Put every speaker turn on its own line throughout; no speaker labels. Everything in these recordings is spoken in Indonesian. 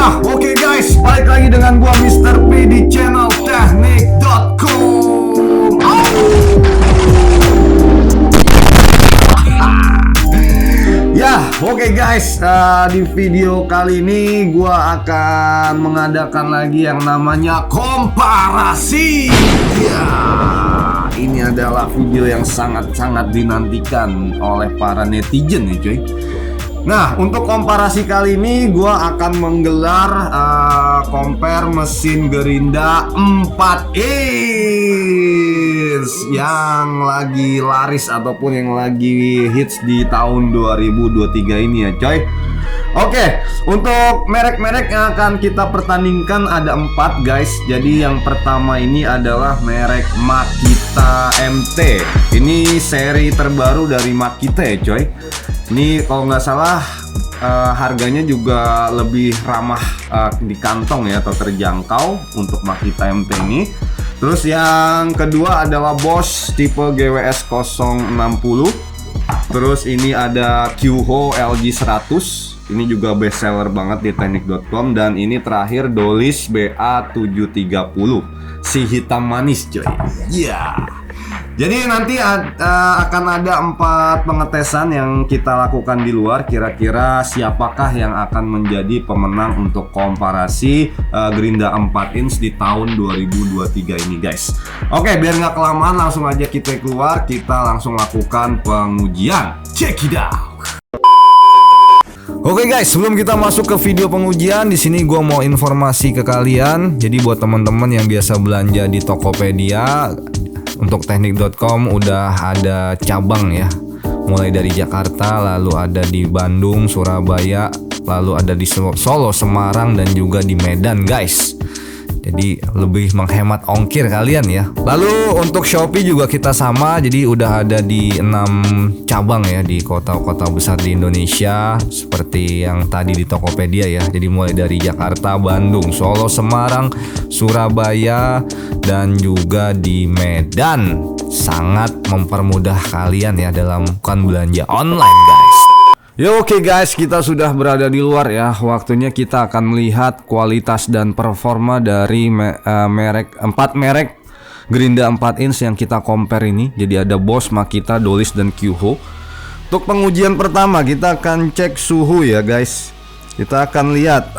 Ya, oke guys, balik lagi dengan gua Mr. P di channel teknik.com. Ya, oke guys, di video kali ini gua akan mengadakan lagi yang namanya komparasi. Ya, ini adalah video yang sangat-sangat dinantikan oleh para netizen nih cuy. Nah, untuk komparasi kali ini gua akan menggelar compare mesin Gerinda 4 inch yang lagi laris ataupun yang lagi hits di tahun 2023 ini ya coy. Oke, untuk merek-merek yang akan kita pertandingkan ada 4 guys. Jadi yang pertama ini adalah merek Makita MT. Ini seri terbaru dari Makita ya coy. Ini kalau nggak salah harganya juga lebih ramah di kantong ya, atau terjangkau untuk Makita MT ini. Terus yang kedua adalah Bosch tipe GWS 060. Terus ini ada Kyuho LG 100. Ini juga best seller banget di teknik.com. Dan ini terakhir Dolis BA730 si hitam manis coy. Yeah. Jadi nanti akan ada 4 pengetesan yang kita lakukan di luar. Kira-kira siapakah yang akan menjadi pemenang untuk komparasi Gerinda 4 inch di tahun 2023 ini guys. Oke, biar nggak kelamaan langsung aja kita keluar. Kita langsung lakukan pengujian. Check it out. Oke guys, sebelum kita masuk ke video pengujian, di sini gue mau informasi ke kalian. Jadi buat teman-teman yang biasa belanja di Tokopedia, untuk teknik.com udah ada cabang ya, mulai dari Jakarta, lalu ada di Bandung, Surabaya, lalu ada di Solo, Semarang, dan juga di Medan guys. Jadi lebih menghemat ongkir kalian ya. Lalu untuk Shopee juga kita sama, jadi udah ada di 6 cabang ya di kota-kota besar di Indonesia, seperti yang tadi di Tokopedia ya. Jadi mulai dari Jakarta, Bandung, Solo, Semarang, Surabaya, dan juga di Medan. Sangat mempermudah kalian ya dalam melakukan belanja online guys. Yo, oke guys, kita sudah berada di luar ya. Waktunya kita akan melihat kualitas dan performa dari merek 4 merek Gerinda 4 inch yang kita compare ini. Jadi ada Bosch, Makita, Dolis, dan Kyuho. Untuk pengujian pertama kita akan cek suhu ya guys. Kita akan lihat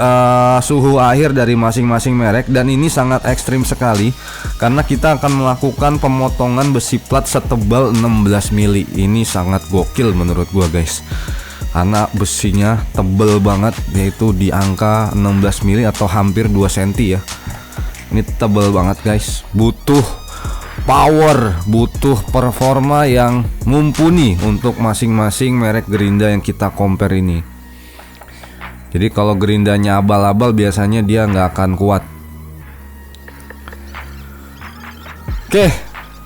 suhu akhir dari masing-masing merek. Dan ini sangat ekstrim sekali, karena kita akan melakukan pemotongan besi plat setebal 16 mili. Ini sangat gokil menurut gua guys, karena besinya tebel banget, yaitu di angka 16 mili atau hampir 2 cm ya. Ini tebel banget guys. Butuh power, butuh performa yang mumpuni untuk masing-masing merek Gerinda yang kita compare ini. Jadi kalau Gerindanya abal-abal biasanya dia nggak akan kuat. Oke,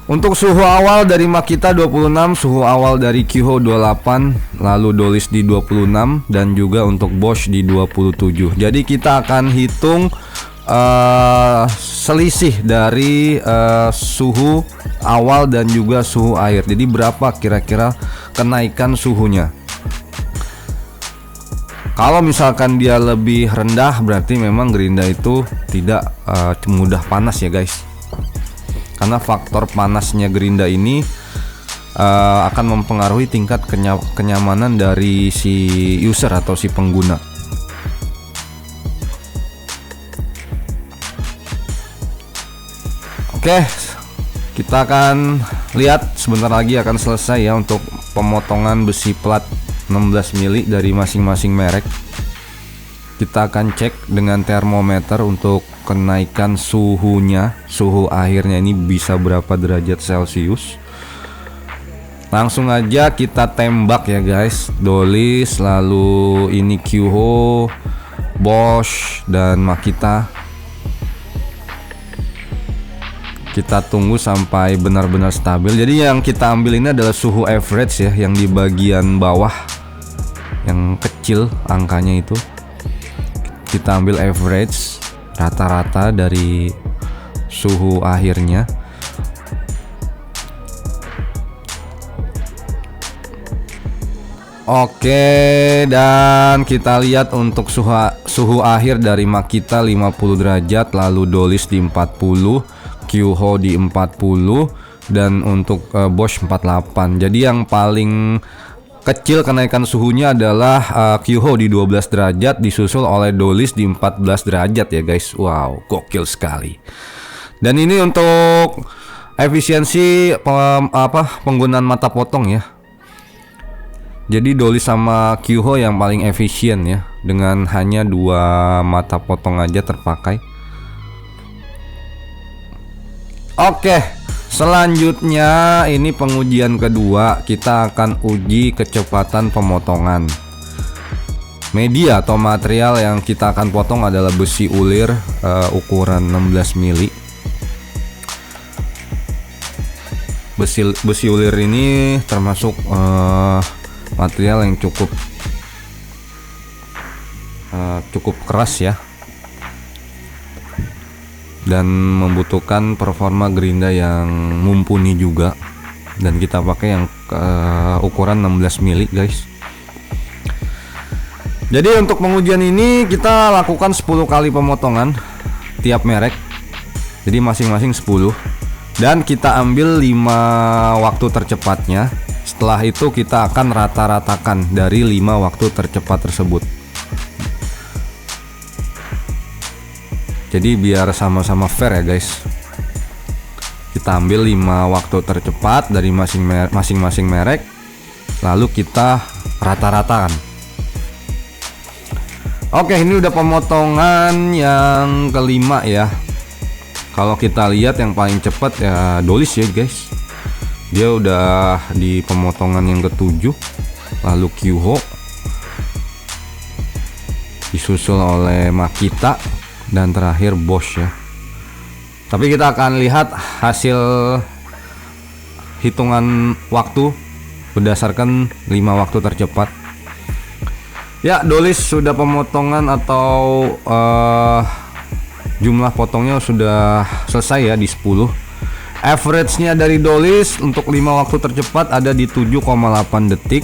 untuk suhu awal dari Makita 26, suhu awal dari Kyuho 28, lalu Dolis di 26, dan juga untuk Bosch di 27. Jadi kita akan hitung selisih dari suhu awal dan juga suhu akhir. Jadi berapa kira-kira kenaikan suhunya. Kalau misalkan dia lebih rendah, berarti memang Gerinda itu tidak mudah panas ya guys. Karena faktor panasnya Gerinda ini akan mempengaruhi tingkat kenyamanan dari si user atau si pengguna. Oke, kita akan lihat sebentar lagi akan selesai ya untuk pemotongan besi plat 16 mili dari masing-masing merek. Kita akan cek dengan termometer untuk kenaikan suhunya. Suhu akhirnya ini bisa berapa derajat Celcius. Langsung aja kita tembak ya guys. Dolis, lalu ini Kyuho, Bosch, dan Makita. Kita tunggu sampai benar-benar stabil. Jadi yang kita ambil ini adalah suhu average ya, yang di bagian bawah, yang kecil angkanya itu. Kita ambil average, rata-rata dari suhu akhirnya. Oke, dan kita lihat untuk suhu akhir dari Makita 50 derajat, lalu Dolis di 40, Kyuho di 40, dan untuk Bosch 48. Jadi yang paling kecil kenaikan suhunya adalah Kyuho di 12 derajat, disusul oleh Dolis di 14 derajat ya guys. Wow, gokil sekali. Dan ini untuk efisiensi penggunaan mata potong ya. Jadi Dolis sama Kyuho yang paling efisien ya, dengan hanya 2 mata potong aja terpakai. Oke, selanjutnya ini pengujian kedua. Kita akan uji kecepatan pemotongan. Media atau material yang kita akan potong adalah besi ulir ukuran 16 mili. Besi ulir ini termasuk material yang cukup keras ya, dan membutuhkan performa gerinda yang mumpuni juga, dan kita pakai yang ukuran 16 mili guys. Jadi untuk pengujian ini kita lakukan 10 kali pemotongan tiap merek, jadi masing-masing 10, dan kita ambil 5 waktu tercepatnya. Setelah itu kita akan rata-ratakan dari 5 waktu tercepat tersebut. Jadi biar sama-sama fair ya guys. Kita ambil 5 waktu tercepat dari masing-masing merek, lalu kita rata-ratakan. Oke, ini udah pemotongan yang kelima ya. Kalau kita lihat yang paling cepat ya Dolis ya guys. Dia udah di pemotongan yang ke-7, lalu Kyuho, disusul oleh Makita, dan terakhir Bosch ya. Tapi kita akan lihat hasil hitungan waktu berdasarkan 5 waktu tercepat. Ya, Dolis sudah pemotongan atau jumlah potongnya sudah selesai ya di 10. Average-nya dari Dolis untuk 5 waktu tercepat ada di 7,8 detik.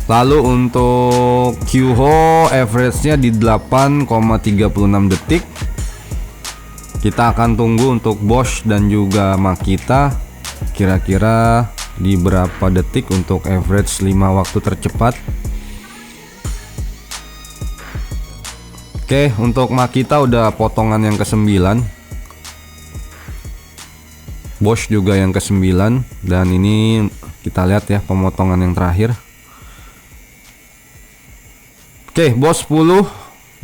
Lalu untuk Kyuho average-nya di 8,36 detik. Kita akan tunggu untuk Bosch dan juga Makita kira-kira di berapa detik untuk average 5 waktu tercepat. Oke, untuk Makita udah potongan yang ke-9. Bosch juga yang ke-9, dan ini kita lihat ya pemotongan yang terakhir. Oke, Bosch 10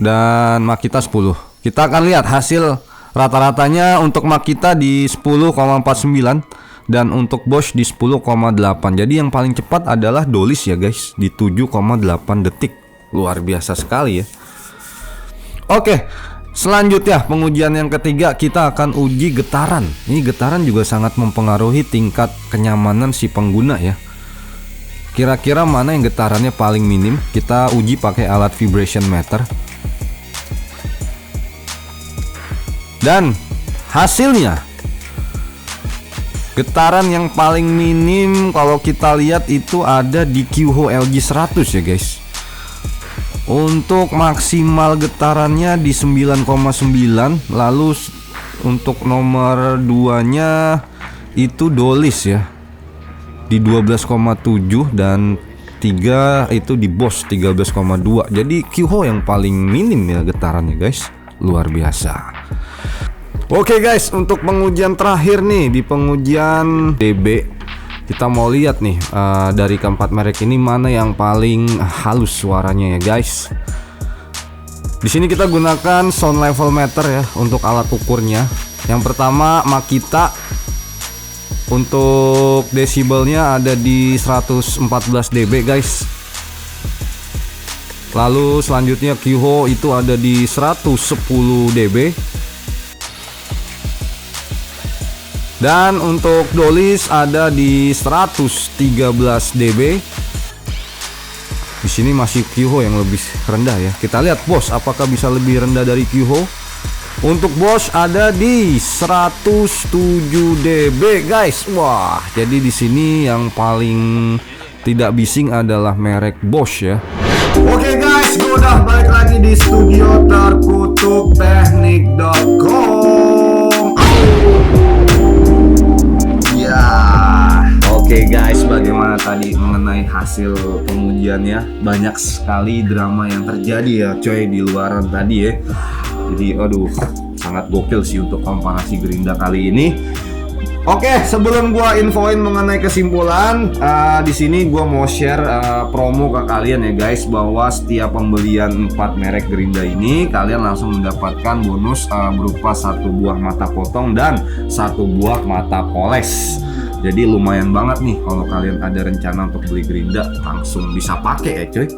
dan Makita 10. Kita akan lihat hasil rata-ratanya. Untuk Makita di 10,49 dan untuk Bosch di 10,8. Jadi yang paling cepat adalah Dolis ya guys, di 7,8 detik. Luar biasa sekali ya. Oke, selanjutnya pengujian yang ketiga kita akan uji getaran. Ini getaran juga sangat mempengaruhi tingkat kenyamanan si pengguna ya. Kira-kira mana yang getarannya paling minim? Kita uji pakai alat vibration meter. Dan hasilnya getaran yang paling minim kalau kita lihat itu ada di Kyuho LG 100 ya guys. Untuk maksimal getarannya di 9,9. Lalu untuk nomor 2-nya itu Dolis ya, di 12,7, dan 3 itu di Bosch 13,2. Jadi Kyuho yang paling minim ya getarannya guys. Luar biasa. Oke guys, untuk pengujian terakhir nih, di pengujian dB, kita mau lihat nih dari keempat merek ini mana yang paling halus suaranya ya guys. Di sini kita gunakan sound level meter ya untuk alat ukurnya. Yang pertama Makita, untuk desibelnya ada di 114 dB guys. Lalu selanjutnya Kyuho itu ada di 110 dB. Dan untuk Dolis ada di 113 dB. Di sini masih Kyuho yang lebih rendah ya. Kita lihat Bosch apakah bisa lebih rendah dari Kyuho. Untuk Bosch ada di 107 dB guys. Wah, jadi di sini yang paling tidak bising adalah merek Bosch ya. Oke guys, gue udah balik lagi di studio terkutuk teknik.com. Ya, oke guys, bagaimana tadi mengenai hasil pengujiannya? Banyak sekali drama yang terjadi ya coy di luaran tadi ya. Jadi aduh, sangat gokil sih untuk komparasi Gerinda kali ini. Oke, sebelum gua infoin mengenai kesimpulan, di sini gua mau share promo ke kalian ya guys, bahwa setiap pembelian 4 merek Gerinda ini kalian langsung mendapatkan bonus berupa 1 buah mata potong dan 1 buah mata poles. Jadi lumayan banget nih kalau kalian ada rencana untuk beli Gerinda, langsung bisa pakai ya cuy.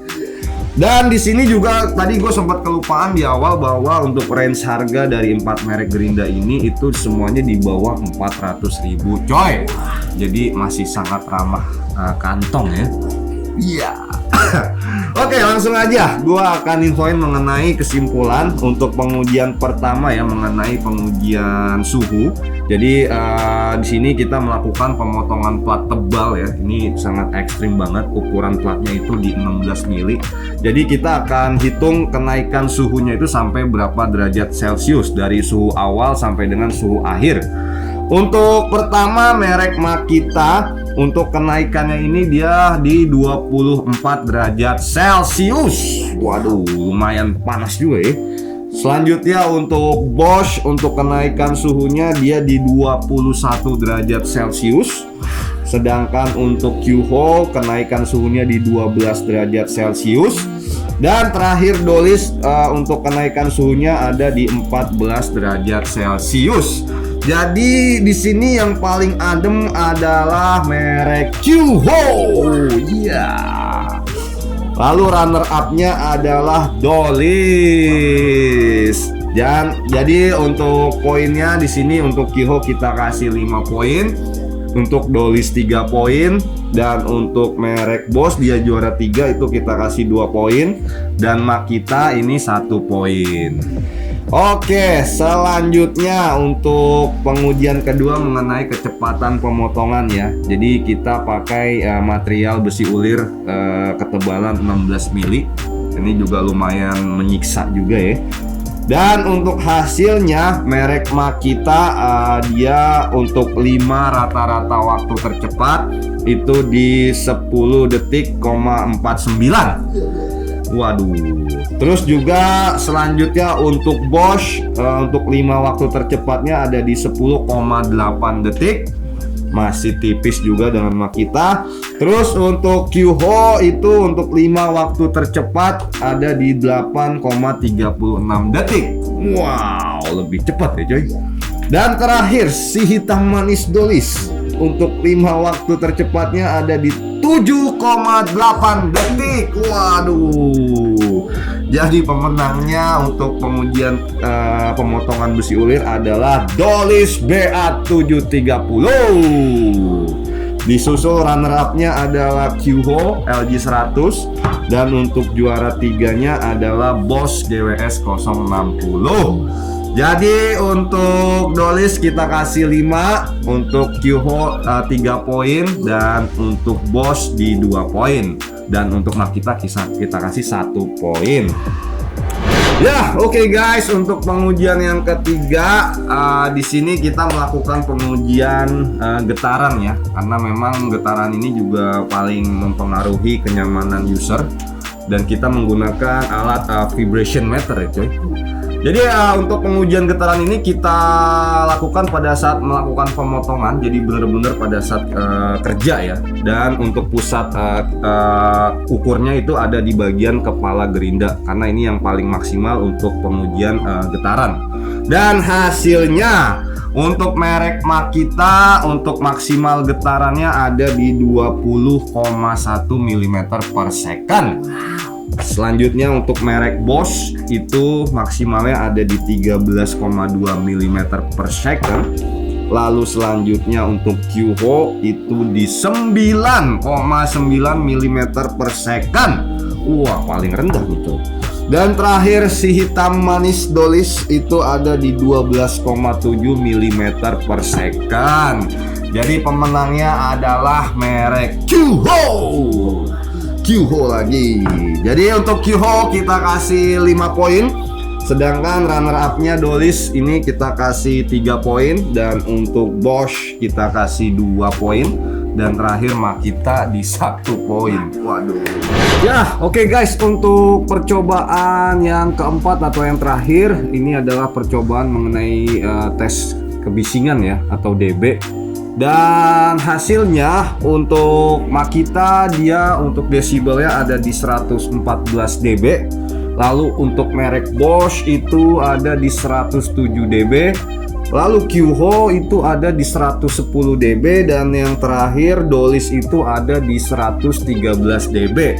Dan di sini juga tadi gue sempat kelupaan di awal bahwa untuk range harga dari 4 merek Gerinda ini itu semuanya di bawah 400.000 coy. Jadi masih sangat ramah kantong ya. Iya. Oke, langsung aja gue akan infoin mengenai kesimpulan untuk pengujian pertama ya, mengenai pengujian suhu. Jadi di sini kita melakukan pemotongan plat tebal ya. Ini sangat ekstrim banget, ukuran platnya itu di 16 mili. Jadi kita akan hitung kenaikan suhunya itu sampai berapa derajat Celcius dari suhu awal sampai dengan suhu akhir. Untuk pertama merek Makita, untuk kenaikannya ini dia di 24 derajat Celcius. Waduh, lumayan panas juga ya. Selanjutnya untuk Bosch, untuk kenaikan suhunya dia di 21 derajat Celcius. Sedangkan untuk Qhoo kenaikan suhunya di 12 derajat Celcius. Dan terakhir Dolis untuk kenaikan suhunya ada di 14 derajat Celcius. Jadi di sini yang paling adem adalah merek Qhoo. Iya. Lalu runner up-nya adalah Dolis. Dan jadi untuk poinnya di sini untuk Qhoo kita kasih 5 poin, untuk Dolis 3 poin, dan untuk merek Bosch dia juara 3 itu kita kasih 2 poin, dan Makita ini 1 poin. Oke, selanjutnya untuk pengujian kedua mengenai kecepatan pemotongan ya. Jadi kita pakai material besi ulir ketebalan 16 mili. Ini juga lumayan menyiksa juga ya. Dan untuk hasilnya merek Makita dia untuk 5 rata-rata waktu tercepat itu di 10 detik,49. Waduh. Terus juga selanjutnya untuk Bosch untuk 5 waktu tercepatnya ada di 10,8 detik. Masih tipis juga dengan Makita. Terus untuk Qhoo itu untuk 5 waktu tercepat ada di 8,36 detik. Wow, lebih cepat ya coy. Dan terakhir si hitam manis Dolis untuk 5 waktu tercepatnya ada di 7,8 detik. Waduh. Jadi pemenangnya untuk pengujian pemotongan besi ulir adalah Dolis BA730. Disusul runner up-nya adalah Qhoo LG100, dan untuk juara 3-nya adalah Bosch GWS 060. Jadi untuk Dolis kita kasih 5, untuk Qhoo 3 poin, dan untuk Bosch di 2 poin, dan untuk Makita kita kasih 1 poin. Ya, oke guys, untuk pengujian yang ketiga di sini kita melakukan pengujian getaran ya, karena memang getaran ini juga paling mempengaruhi kenyamanan user, dan kita menggunakan alat vibration meter ya coy. Jadi untuk pengujian getaran ini kita lakukan pada saat melakukan pemotongan, jadi benar-benar pada saat kerja ya. Dan untuk pusat ukurnya itu ada di bagian kepala Gerinda, karena ini yang paling maksimal untuk pengujian getaran. Dan hasilnya untuk merek Makita untuk maksimal getarannya ada di 20,1 mm per second. Selanjutnya untuk merek Bosch itu maksimalnya ada di 13,2 mm per second. Lalu selanjutnya untuk Qhoo itu di 9,9 mm per second. Wah, paling rendah gitu. Dan terakhir si hitam manis Dolis itu ada di 12,7 mm per second. Jadi pemenangnya adalah merek Qho. Qho lagi. Jadi untuk Qho kita kasih 5 poin. Sedangkan runner up-nya Dolis ini kita kasih 3 poin. Dan untuk Bosch kita kasih 2 poin. Dan terakhir Makita di 1 poin. Waduh. Ya, oke guys, untuk percobaan yang keempat atau yang terakhir, ini adalah percobaan mengenai tes kebisingan ya, atau DB. Dan hasilnya untuk Makita dia untuk desibelnya ada di 114 dB. Lalu untuk merek Bosch itu ada di 107 dB. Lalu Qho itu ada di 110 dB. Dan yang terakhir Dolis itu ada di 113 dB.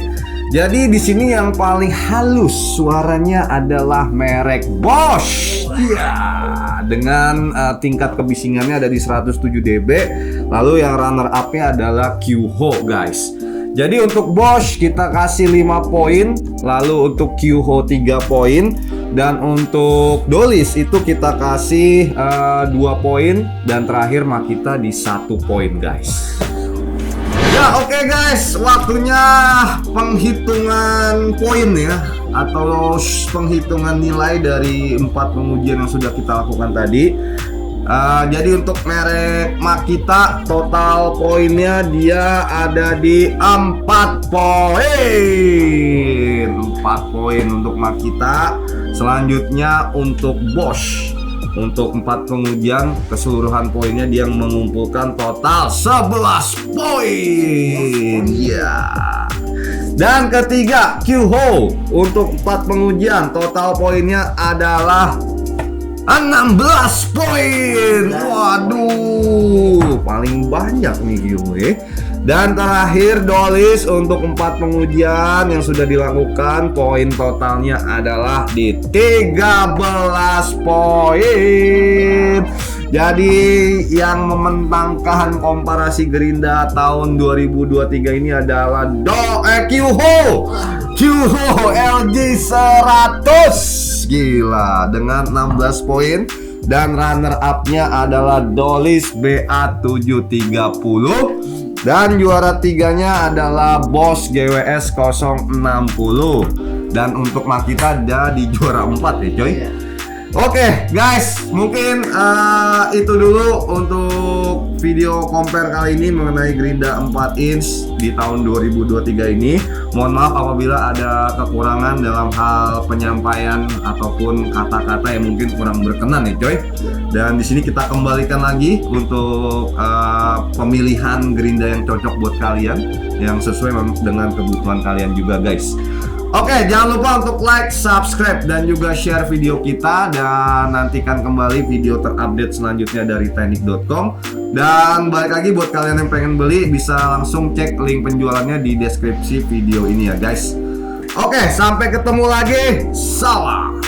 Jadi di sini yang paling halus suaranya adalah merek Bosch. Ya, dengan tingkat kebisingannya ada di 107 dB. Lalu yang runner up-nya adalah Qho, guys. Jadi untuk Bosch kita kasih 5 poin, lalu untuk Qho 3 poin, dan untuk Dolis itu kita kasih 2 poin, dan terakhir Makita di 1 poin, guys. Ya, oke guys, waktunya penghitungan poin ya, atau penghitungan nilai dari 4 pengujian yang sudah kita lakukan tadi. Jadi untuk merek Makita total poinnya dia ada di 4 poin. 4 poin untuk Makita. Selanjutnya untuk Bosch, untuk 4 pengujian keseluruhan poinnya dia mengumpulkan total 11 poin. Ya. Dan ketiga Qho untuk 4 pengujian total poinnya adalah 16 poin. Waduh, paling banyak nih Qho ya. Dan terakhir Dolis untuk 4 pengujian yang sudah dilakukan, poin totalnya adalah di 13 poin. Jadi yang membentangkan komparasi Gerinda tahun 2023 ini adalah Qho LG 100. Gila, dengan 16 poin. Dan runner up-nya adalah Dolis BA730. Dan juara tiganya adalah Bosch GWS 060. Dan untuk Makita ada di juara 4 ya coy. Oke guys, mungkin itu dulu untuk video compare kali ini mengenai Gerinda 4 inch di tahun 2023 ini. Mohon maaf apabila ada kekurangan dalam hal penyampaian ataupun kata-kata yang mungkin kurang berkenan ya coy. Dan di sini kita kembalikan lagi untuk pemilihan Gerinda yang cocok buat kalian, yang sesuai dengan kebutuhan kalian juga guys. Oke, jangan lupa untuk like, subscribe, dan juga share video kita. Dan nantikan kembali video terupdate selanjutnya dari teknik.com. Dan balik lagi buat kalian yang pengen beli, bisa langsung cek link penjualannya di deskripsi video ini ya guys. Oke, sampai ketemu lagi. Salam.